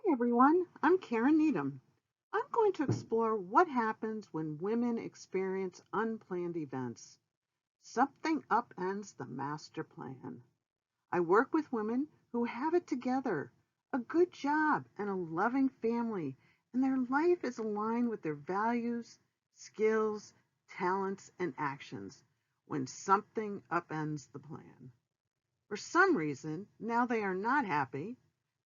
Everyone, I'm Karen Needham. I'm going to explore what happens when women experience unplanned events. Something upends the master plan. I work with women who have it together, a good job, and a loving family, and their life is aligned with their values, skills, talents, and actions when something upends the plan. For some reason, now they are not happy,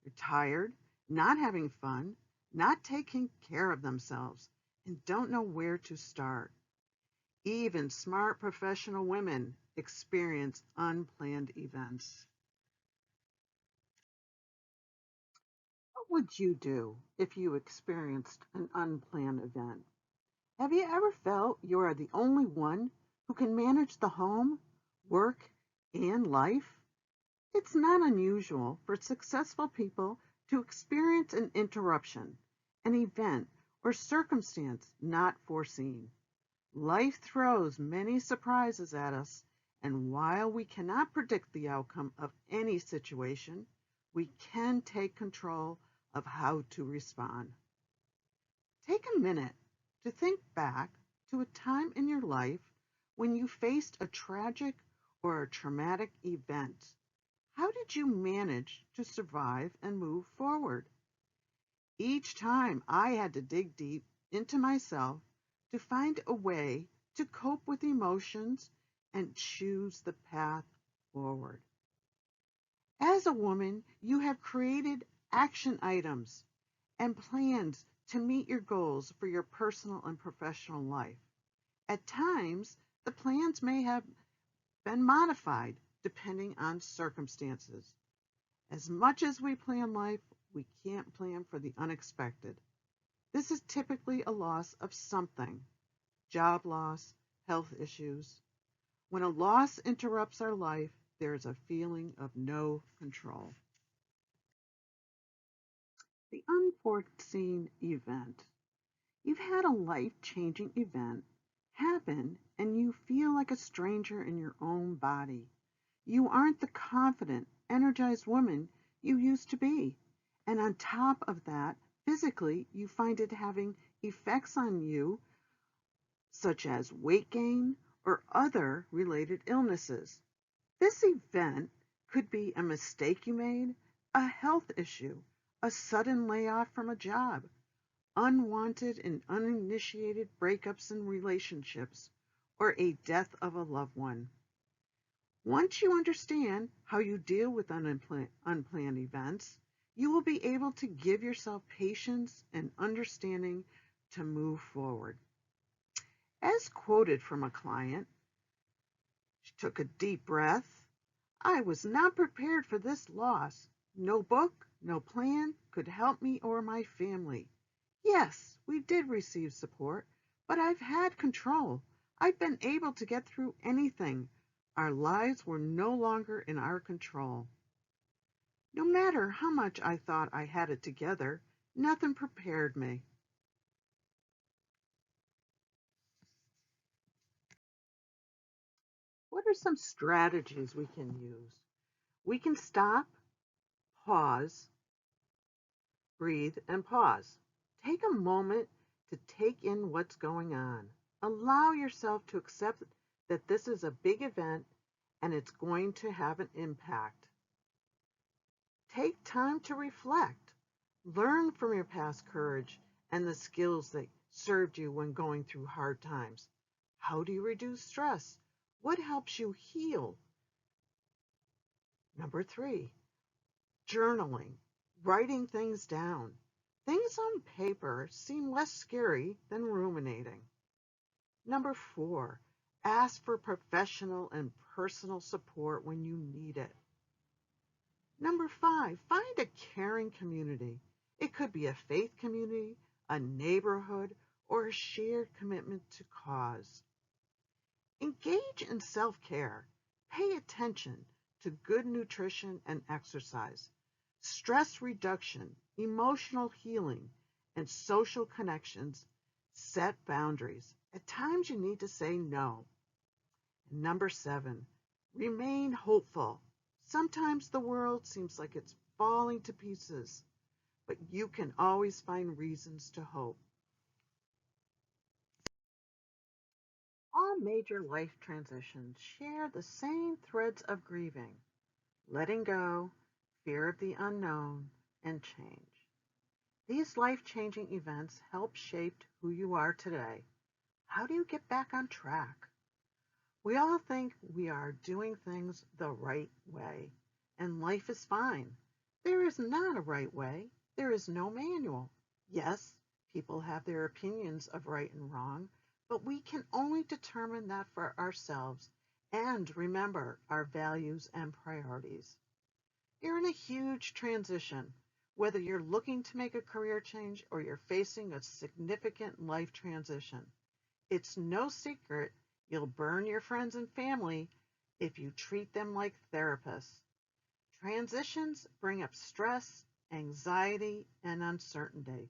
they're tired, not having fun, not taking care of themselves, and don't know where to start. Even smart professional women experience unplanned events. What would you do if you experienced an unplanned event? Have you ever felt you are the only one who can manage the home, work, and life? It's not unusual for successful people to experience an interruption, an event, or circumstance not foreseen. Life throws many surprises at us, and while we cannot predict the outcome of any situation, we can take control of how to respond. Take a minute to think back to a time in your life when you faced a tragic or a traumatic event. How did you manage to survive and move forward? Each time I had to dig deep into myself to find a way to cope with emotions and choose the path forward. As a woman, you have created action items and plans to meet your goals for your personal and professional life. At times, the plans may have been modified depending on circumstances. As much as we plan life, we can't plan for the unexpected. This is typically a loss of something: job loss, health issues. When a loss interrupts our life, there is a feeling of no control. The unforeseen event. You've had a life changing event happen and you feel like a stranger in your own body. You aren't the confident, energized woman you used to be. And on top of that, physically, you find it having effects on you, such as weight gain or other related illnesses. This event could be a mistake you made, a health issue, a sudden layoff from a job, unwanted and uninitiated breakups in relationships, or a death of a loved one. Once you understand how you deal with unplanned events, you will be able to give yourself patience and understanding to move forward. As quoted from a client, she took a deep breath. I was not prepared for this loss. No book, no plan could help me or my family. Yes, we did receive support, but I've had control. I've been able to get through anything. Our lives were no longer in our control. No matter how much I thought I had it together, nothing prepared me. What are some strategies we can use? We can stop, pause, breathe, and pause. Take a moment to take in what's going on. Allow yourself to accept that this is a big event and it's going to have an impact. Take time to reflect. Learn from your past courage and the skills that served you when going through hard times. How do you reduce stress? What helps you heal? Number 3, journaling, writing things down. Things on paper seem less scary than ruminating. Number 4, ask for professional and personal support when you need it. Number 5, find a caring community. It could be a faith community, a neighborhood, or a shared commitment to cause. Engage in self-care. Pay attention to good nutrition and exercise, stress reduction, emotional healing, and social connections. Set boundaries. At times you need to say no. Number 7, remain hopeful. Sometimes the world seems like it's falling to pieces, but you can always find reasons to hope. All major life transitions share the same threads of grieving: letting go, fear of the unknown, and change. These life-changing events help shape who you are today. How do you get back on track? We all think we are doing things the right way, and life is fine. There is not a right way. There is no manual. Yes, people have their opinions of right and wrong, but we can only determine that for ourselves and remember our values and priorities. You're in a huge transition. Whether you're looking to make a career change or you're facing a significant life transition, it's no secret you'll burn your friends and family if you treat them like therapists. Transitions bring up stress, anxiety, and uncertainty,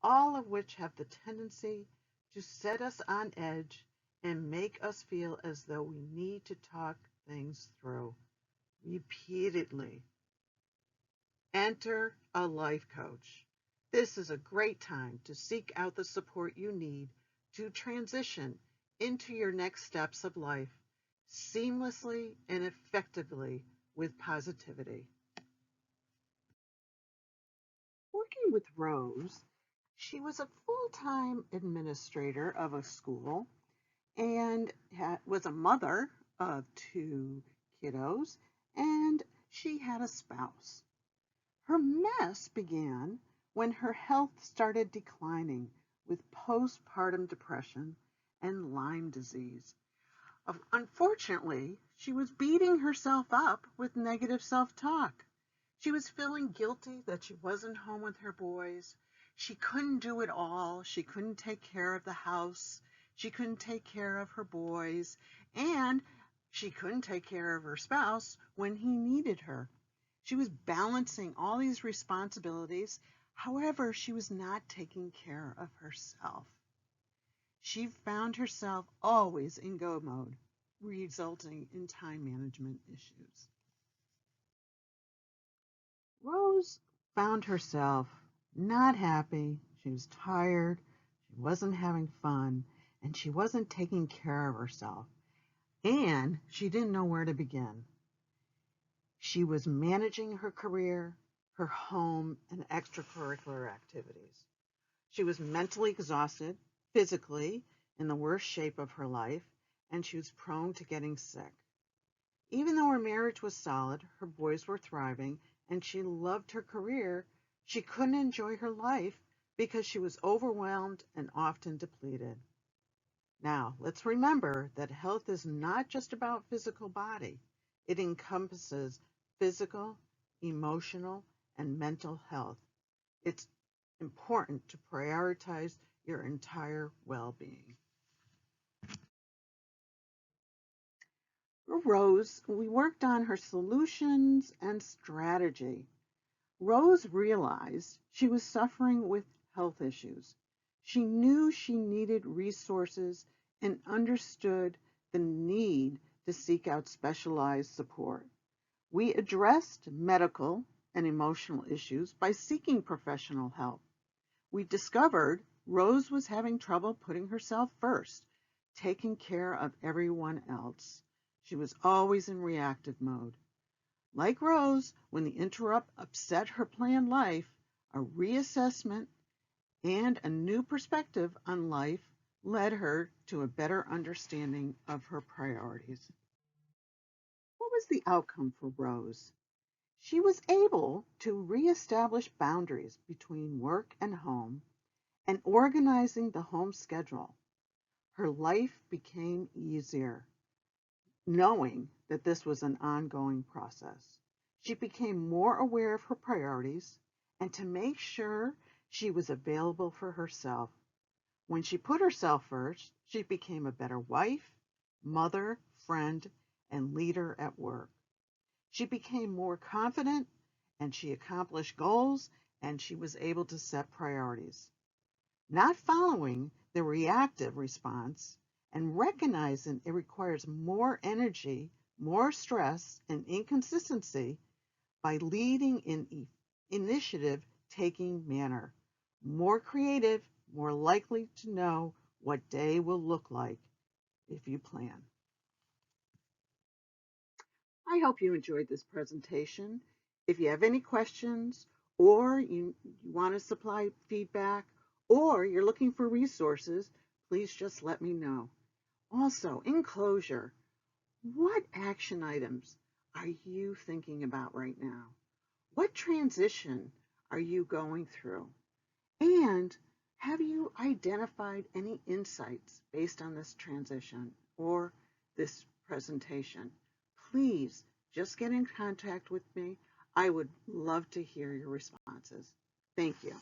all of which have the tendency to set us on edge and make us feel as though we need to talk things through repeatedly. Enter a life coach. This is a great time to seek out the support you need to transition into your next steps of life seamlessly and effectively with positivity. Working with Rose, she was a full-time administrator of a school and was a mother of two kiddos, and she had a spouse. Her mess began when her health started declining with postpartum depression and Lyme disease. Unfortunately, she was beating herself up with negative self-talk. She was feeling guilty that she wasn't home with her boys. She couldn't do it all. She couldn't take care of the house. She couldn't take care of her boys. And she couldn't take care of her spouse when he needed her. She was balancing all these responsibilities. However, she was not taking care of herself. She found herself always in go mode, resulting in time management issues. Rose found herself not happy. She was tired. She wasn't having fun, and she wasn't taking care of herself. And she didn't know where to begin. She was managing her career, her home, and extracurricular activities. She was mentally exhausted, physically in the worst shape of her life, and she was prone to getting sick. Even though her marriage was solid, her boys were thriving, and she loved her career, she couldn't enjoy her life because she was overwhelmed and often depleted. Now, let's remember that health is not just about physical body. It encompasses physical, emotional, and mental health. It's important to prioritize your entire well-being. For Rose, we worked on her solutions and strategy. Rose realized she was suffering with health issues. She knew she needed resources and understood the need to seek out specialized support. We addressed medical and emotional issues by seeking professional help. We discovered Rose was having trouble putting herself first, taking care of everyone else. She was always in reactive mode. Like Rose, when the interrupt upset her planned life, a reassessment and a new perspective on life led her to a better understanding of her priorities. What was the outcome for Rose? She was able to reestablish boundaries between work and home and organizing the home schedule. Her life became easier, knowing that this was an ongoing process. She became more aware of her priorities and to make sure she was available for herself. When she put herself first, she became a better wife, mother, friend, and leader at work. She became more confident and she accomplished goals and she was able to set priorities. Not following the reactive response and recognizing it requires more energy, more stress, and inconsistency by leading in initiative risk-taking manner. More creative, more likely to know what day will look like if you plan. I hope you enjoyed this presentation. If you have any questions, or you want to supply feedback, or you're looking for resources, please just let me know. Also, in closure, what action items are you thinking about right now? What transition are you going through? And have you identified any insights based on this transition or this presentation? Please just get in contact with me. I would love to hear your responses. Thank you.